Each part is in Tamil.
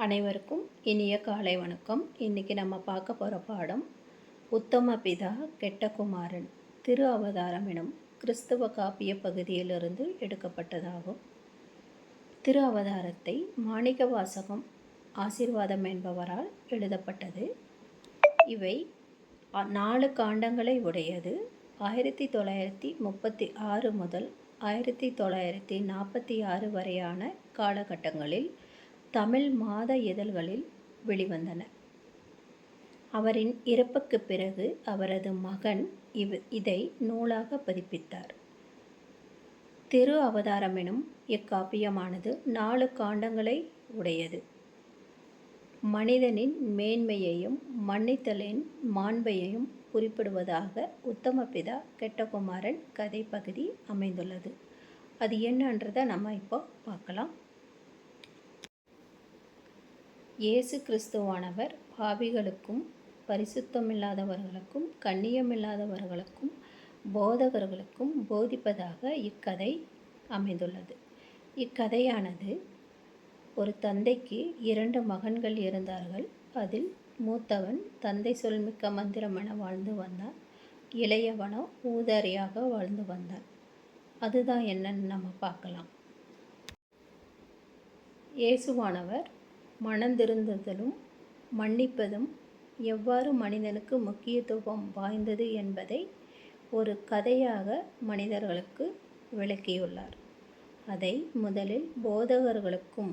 அனைவருக்கும் இனிய காலை வணக்கம். இன்றைக்கி நம்ம பார்க்க போகிற பாடம் உத்தம பிதா கெட்ட குமாரன் திரு அவதாரம் எனும் கிறிஸ்தவ காப்பிய பகுதியிலிருந்து எடுக்கப்பட்டதாகும். திரு அவதாரத்தை மாணிக்க வாசகம் ஆசீர்வாதம் என்பவரால் எழுதப்பட்டது. இவை 4 காண்டங்களை உடையது. 1936 முதல் 1946 வரையான காலகட்டங்களில் தமிழ் மாத இதழ்களில் வெளிவந்தன. அவரின் இறப்புக்கு பிறகு அவரது மகன் இதை நூலாக பதிப்பித்தார். திரு அவதாரம் எனும் இக்காப்பியமானது 4 காண்டங்களை உடையது. மனிதனின் மேன்மையையும் மன்னித்தலின் மாண்பையையும் குறிப்பிடுவதாக உத்தமபிதா கெட்டகுமாரன் கதை பகுதி அமைந்துள்ளது. அது என்னன்றதை நம்ம இப்போ பார்க்கலாம். இயேசு கிறிஸ்துவானவர் பாவிகளுக்கும் பரிசுத்தமில்லாதவர்களுக்கும் கண்ணியமில்லாதவர்களுக்கும் போதகர்களுக்கும் போதிப்பதாக இக்கதை அமைந்துள்ளது. இக்கதையானது ஒரு தந்தைக்கு 2 மகன்கள் இருந்தார்கள். அதில் மூத்தவன் தந்தை சொல்மிக்க மந்திரமென வாழ்ந்து வந்தான். இளையவனோ ஊதாரியாக வாழ்ந்து வந்தான். அதுதான் என்னன்னு நம்ம பார்க்கலாம். இயேசுவானவர் மனந்திருந்துதலும் மன்னிப்பதும் எவ்வாறு மனிதனுக்கு முக்கியத்துவம் வாய்ந்தது என்பதை ஒரு கதையாக மனிதர்களுக்கு விளக்கியுள்ளார். அதை முதலில் போதகர்களுக்கும்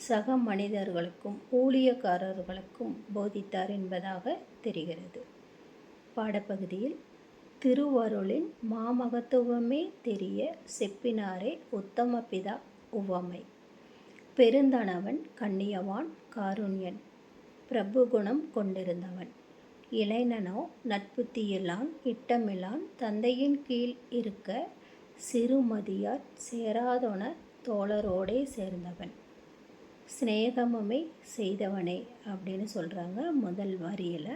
சக மனிதர்களுக்கும் ஊழியக்காரர்களுக்கும் போதித்தார் என்பதாக தெரிகிறது. பாடப்பகுதியில் திருவருளின் மாமகத்துவமே தெரிய செப்பினாரே உத்தம பிதா உவமை. பெருந்தனவன் கண்ணியவான் காருண்யன் பிரபுகுணம் கொண்டிருந்தவன். இளைஞனோ நட்புத்தியிலான் இட்டமிலான் தந்தையின் கீழ் இருக்க சிறுமதியார் சேராதொன தோழரோடே சேர்ந்தவன். சிநேகமுமே செய்தவனே அப்படின்னு சொல்கிறாங்க முதல் வரியில்.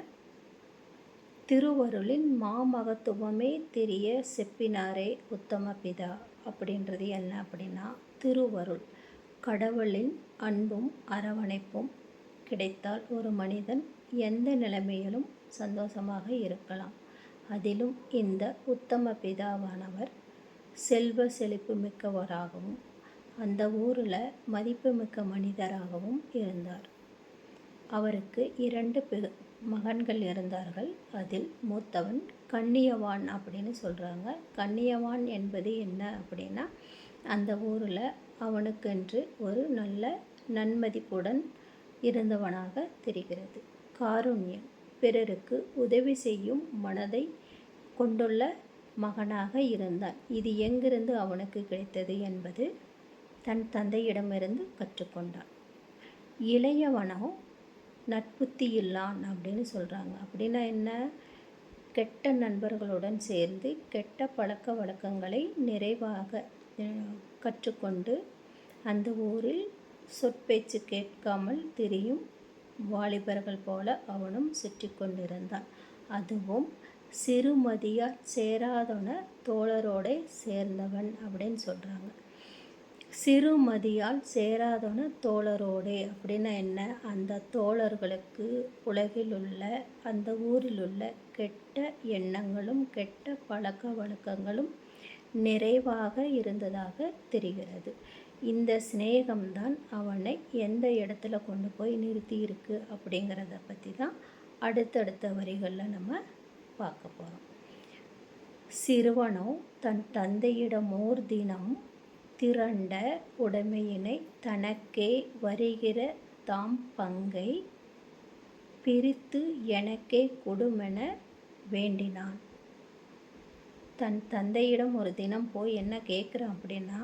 திருவருளின் மாமகத்துவமே தெரிய செப்பினாரே உத்தம பிதா அப்படின்றது என்ன அப்படின்னா, திருவருள் கடவுளின் அன்பும் அரவணைப்பும் கிடைத்தால் ஒரு மனிதன் எந்த நிலைமையிலும் சந்தோஷமாக இருக்கலாம். அதிலும் இந்த உத்தம பிதாவானவர் செல்வ செழிப்பு மிக்கவராகவும் அந்த ஊரில் மதிப்பு மிக்க மனிதராகவும் இருந்தார். அவருக்கு 2 மகன்கள் இருந்தார்கள். அதில் மூத்தவன் கண்ணியவான் அப்படின்னு சொல்கிறாங்க. கண்ணியவான் என்பது என்ன அப்படின்னா, அந்த ஊரில் அவனுக்கென்று ஒரு நல்ல நன்மதிப்புடன் இருந்தவனாக தெரிகிறது. காருண்யன் பிறருக்கு உதவி செய்யும் மனதை கொண்டுள்ள மகனாக இருந்தான். இது எங்கிருந்து அவனுக்கு கிடைத்தது என்பது தன் தந்தையிடமிருந்து கற்றுக்கொண்டான். இளையவனோ நட்புத்தியில்லான் அப்படின்னு சொல்கிறாங்க. அப்படின்னா என்ன? கெட்ட நண்பர்களுடன் சேர்ந்து கெட்ட பழக்க வழக்கங்களை நிறைவாக கற்றுக்கொண்டு அந்த ஊரில் சொற்பேச்சு கேட்காமல் திரியும் வாலிபர்கள் போல அவனும் சுற்றி கொண்டிருந்தான். அதுவும் சிறுமதியார் சேராதொன தோழரோட சேர்ந்தவன் அப்படின்னு சொல்கிறாங்க. சிறுமதியால் சேராதொன தோழரோடே அப்படின்னா என்ன? அந்த தோழர்களுக்கு உலகில் உள்ள அந்த ஊரில் உள்ள கெட்ட எண்ணங்களும் கெட்ட பழக்க வழக்கங்களும் நிறைவாக இருந்ததாக தெரிகிறது. இந்த சிநேகம்தான் அவனை எந்த இடத்துல கொண்டு போய் நிறுத்தி இருக்கு அப்படிங்கிறத பற்றி தான் அடுத்தடுத்த வரிகளில் நம்ம பார்க்க போகிறோம். சிறுவனோ தன் தந்தையிடம் ஓர் தினம் திரண்ட உடைமையினை தனக்கே வருகிற தாம் பங்கை பிரித்து எனக்கே கொடுமென வேண்டினான். தன் தந்தையிடம் ஒரு தினம் போய் என்ன கேட்குறான் அப்படின்னா,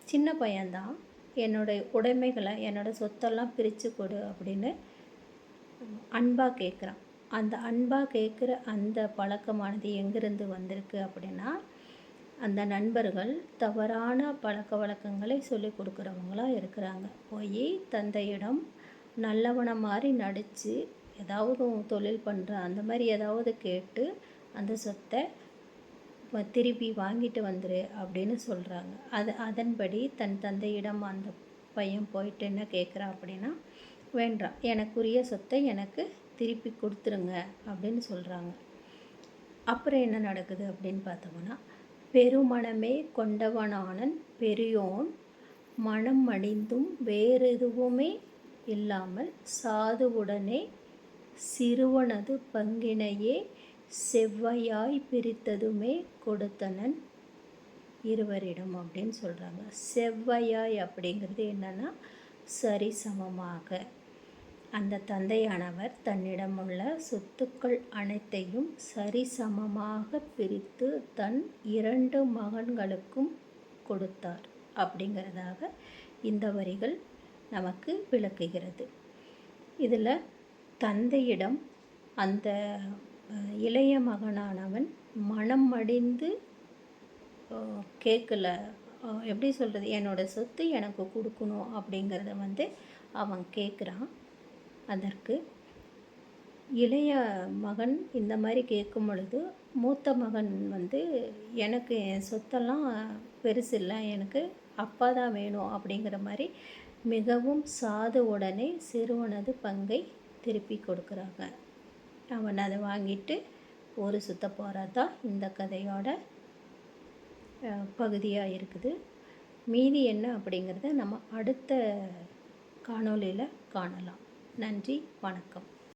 சின்ன பையன்தான், என்னோடய உடைமைகளை என்னோடய சொத்தெல்லாம் பிரித்து கொடு அப்படின்னு அன்பாக கேட்குறான். அந்த அன்பாக கேட்குற அந்த பழக்கமானது எங்கிருந்து வந்திருக்கு அப்படின்னா, அந்த நண்பர்கள் தவறான பழக்க வழக்கங்களை சொல்லி கொடுக்குறவங்களாக இருக்கிறாங்க. போய் தந்தையிடம் நல்லவனை மாதிரி நடித்து ஏதாவது தொழில் பண்ணுற அந்த மாதிரி ஏதாவது கேட்டு அந்த சொத்தை திருப்பி வாங்கிட்டு வந்துரு அப்படின்னு சொல்கிறாங்க. அதன்படி தன் தந்தையிடம் அந்த பையன் போயிட்டு என்ன கேட்குறான் அப்படின்னா, வேண்டாம், எனக்குரிய சொத்தை எனக்கு திருப்பி கொடுத்துருங்க அப்படின்னு சொல்கிறாங்க. அப்புறம் என்ன நடக்குது அப்படின்னு பார்த்தோம்னா, பெருமனமே கொண்டவனானன் பெரியோன் மனம் மடிந்தும் வேறெதுவுமே இல்லாமல் சாதுவுடனே சிறுவனது பங்கினையே செவ்வையாய் பிரித்ததுமே கொடுத்தனன் இருவரிடம் அப்படின்னு சொல்கிறாங்க. செவ்வையாய் அப்படிங்கிறது என்னென்னா சரிசமமாக. அந்த தந்தையானவர் தன்னிடமுள்ள சொத்துக்கள் அனைத்தையும் சரிசமமாக பிரித்து தன் 2 மகன்களுக்கும் கொடுத்தார் அப்படிங்கிறதாக இந்த வரிகள் நமக்கு விளக்குகிறது. இதில் தந்தையிடம் அந்த இளைய மகனானவன் மனம் மடிந்து கேட்கல. எப்படி சொல்கிறது, என்னோடய சொத்து எனக்கு கொடுக்கணும் அப்படிங்கிறத அவன் கேட்குறான். அதற்கு இளைய மகன் இந்த மாதிரி கேட்கும் பொழுது மூத்த மகன் எனக்கு என் சொத்தெல்லாம் பெருசில்லை, எனக்கு அப்பா தான் வேணும் அப்படிங்கிற மாதிரி மிகவும் சாதுவுடனே சிறுவனது பங்கை திருப்பி கொடுக்குறாங்க. அவன் அதை வாங்கிட்டு ஒரு சுத்த போகிறதா இந்த கதையோட பகுதியாக இருக்குது. மீதி என்ன அப்படிங்கிறத நம்ம அடுத்த காணொளியில் காணலாம். நன்றி, வணக்கம்.